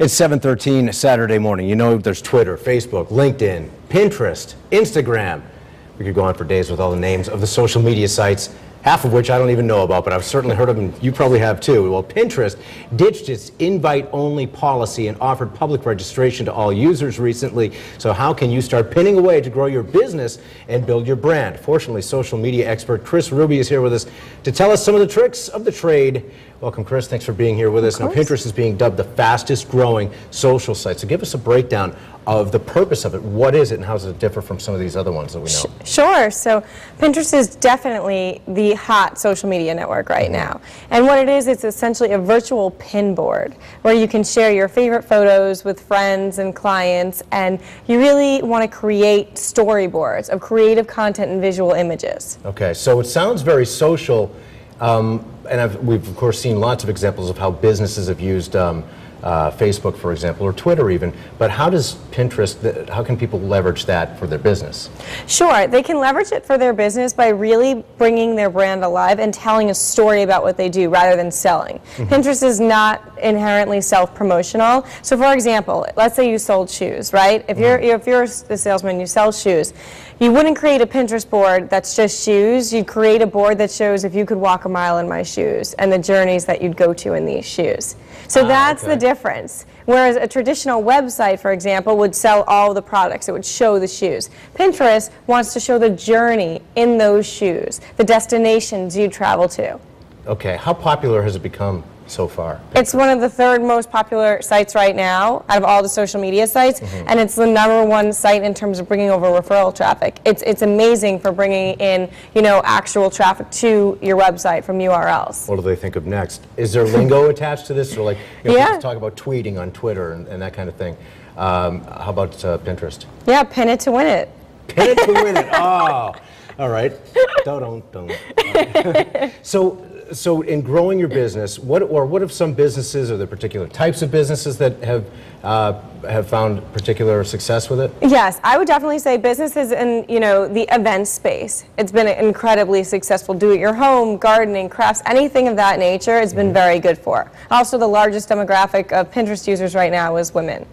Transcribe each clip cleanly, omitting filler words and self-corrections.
It's 7:13 Saturday morning. You know there's Twitter, Facebook, LinkedIn, Pinterest, Instagram. We could go on for days with all the names of the social media sites, half of which I don't even know about, but I've certainly heard of them. You probably have too. Well, Pinterest ditched its invite-only policy and offered public registration to all users recently. So how can you start pinning away to grow your business and build your brand? Fortunately, social media expert Chris Ruby is here with us to tell us some of the tricks of the trade. Welcome, Chris. Thanks for being here with us. Now, Pinterest is being dubbed the fastest growing social site. So give us a breakdown of the purpose of it. What is it and how does it differ from some of these other ones that we know? Sure. So Pinterest is definitely the hot social media network right now. And what it is, it's essentially a virtual pin board where you can share your favorite photos with friends and clients, and you really want to create storyboards of creative content and visual images. Okay, so it sounds very social. And we've, of course, seen lots of examples of how businesses have used Facebook, for example, or Twitter even. But how does Pinterest, how can people leverage that for their business? Sure. They can leverage it for their business by really bringing their brand alive and telling a story about what they do rather than selling. Pinterest is not inherently self-promotional. So, for example, let's say you sold shoes, right? If you're a salesman, you sell shoes. You wouldn't create a Pinterest board that's just shoes. You'd create a board that shows if you could walk a mile in my shoes and the journeys that you'd go to in these shoes. So that's the difference. Whereas a traditional website, for example, would sell all the products. It would show the shoes. Pinterest wants to show the journey in those shoes, the destinations you travel to. Okay, how popular has it become so far? It's one of the third most popular sites right now out of all the social media sites, and it's the #1 site in terms of bringing over referral traffic. It's amazing for bringing in, actual traffic to your website from URLs. What do they think of next? Is there lingo attached to this? Or like, people talk about tweeting on Twitter and that kind of thing. How about Pinterest? Yeah, pin it to win it. Pin it to win it. Oh, all right. Don't. So in growing your business, what have some businesses, or the particular types of businesses that have found particular success with it? Yes, I would definitely say businesses in the event space. It's been incredibly successful. Do it your home, gardening, crafts, anything of that nature. It's been very good for. Also, the largest demographic of Pinterest users right now is women.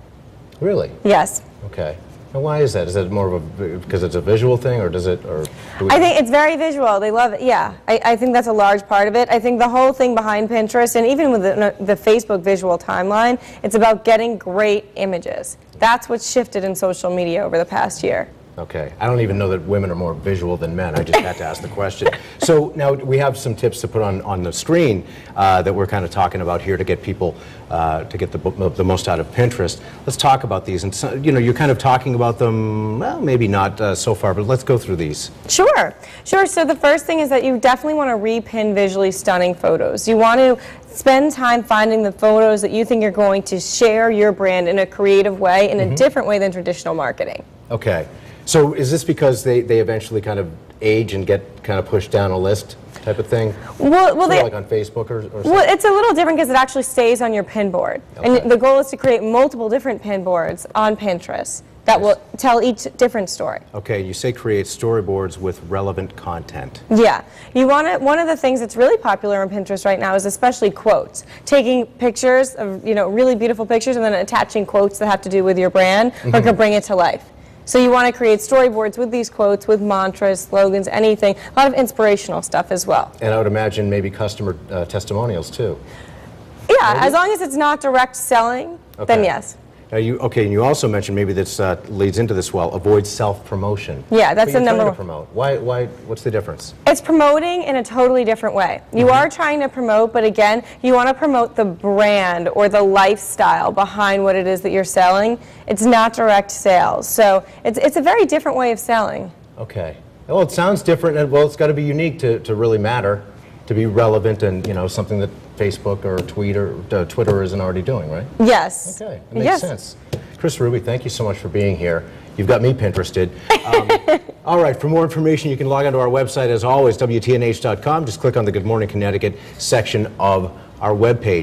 Really? Yes. Okay. And why is that? Is it more of because it's a visual thing, or does it, I think it's very visual. They love it. Yeah, I think that's a large part of it. I think the whole thing behind Pinterest, and even with the Facebook visual timeline, it's about getting great images. That's what's shifted in social media over the past year. Okay. I don't even know that women are more visual than men. I just had to ask the question. So now we have some tips to put on the screen that we're kind of talking about here to get people to get the most out of Pinterest. Let's talk about these. And so, you're kind of talking about them, well, maybe not so far, but let's go through these. Sure. So the first thing is that you definitely want to repin visually stunning photos. You want to spend time finding the photos that you think are going to share your brand in a creative way, in a different way than traditional marketing. Okay. So is this because they eventually kind of age and get kind of pushed down a list type of thing? Well, like on Facebook or something? Well, it's a little different because it actually stays on your pin board. Okay. And the goal is to create multiple different pin boards on Pinterest that will tell each different story. Okay, you say create storyboards with relevant content. Yeah. One of the things that's really popular on Pinterest right now is especially quotes. Taking pictures of, really beautiful pictures and then attaching quotes that have to do with your brand or can bring it to life. So you want to create storyboards with these quotes, with mantras, slogans, anything. A lot of inspirational stuff as well. And I would imagine maybe customer testimonials too. Yeah, as long as it's not direct selling, then yes. Now and you also mentioned, maybe this leads into this well, avoid self-promotion. Yeah, that's the number one. Promote. Why? What's the difference? It's promoting in a totally different way. You are trying to promote, but again, you want to promote the brand or the lifestyle behind what it is that you're selling. It's not direct sales. So it's a very different way of selling. Okay. Well, it sounds different, and well, it's got to be unique to really matter, to be relevant, and something that Facebook or Twitter isn't already doing, right? Yes. Okay, that makes sense. Chris Ruby, thank you so much for being here. You've got me Pinterested. All right, for more information, you can log onto our website, as always, WTNH.com. Just click on the Good Morning Connecticut section of our webpage.